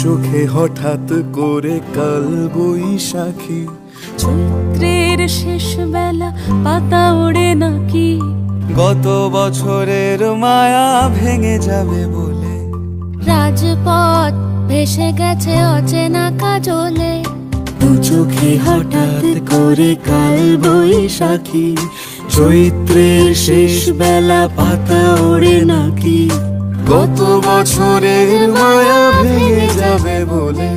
চোখে হঠাৎ করে কাল বৈশাখী, চৈত্রের শেষ বেলা পাতা ওড়ে নাকি, গত বছরের মায়া ভেঙে যাবে বলে, রাজপথ ভেসে গেছে অচেনা কাজলে। দু চোখে হঠাৎ করে কাল বৈশাখী, চৈত্রের শেষ বেলা পাতা ওড়ে নাকি, গত বছরের মায়া ভেঙে যাবে বলে,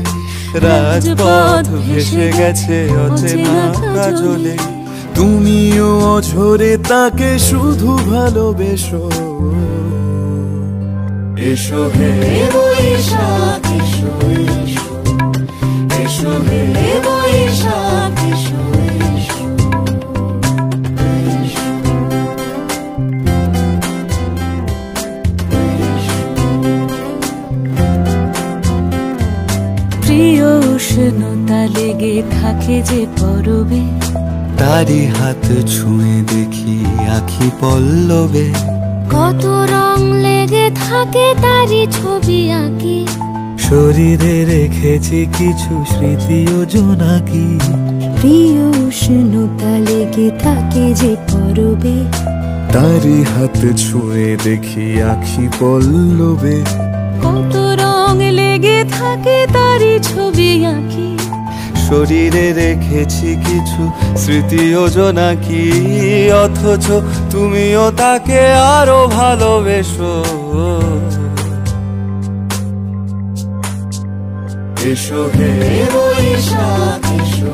রাজপথ ভেসে গেছে অচেনা কাজলে। তুমিও অঝরে তাকে শুধু ভালোবেসো, এসো হে বৈশাখ এসো এসো, এসো হে বৈশাখ এসো এসো। প্রিয় উষ্ণতা লেগে থাকে যে পরবে, তারি হাত ছুঁয়ে দেখি আখি পল্লবে, কত রং লেগে থাকে তারই ছবি আঁকি, শরীরে রেখেছি কিছু স্মৃতি ও জোনাকি। প্রিয় উষ্ণতা লেগে থাকে যে পরবে, তারি হাত ছুঁয়ে দেখি আখি পল্লবে, কত রং লেগে থাকে তারই ছবি আঁকি, শরীরে রেখেছি কিছু স্মৃতি ও জোনাকি। অথচ তুমিও তাকে আরো ভালোবেসো, এসো হে বৈশাখ এসো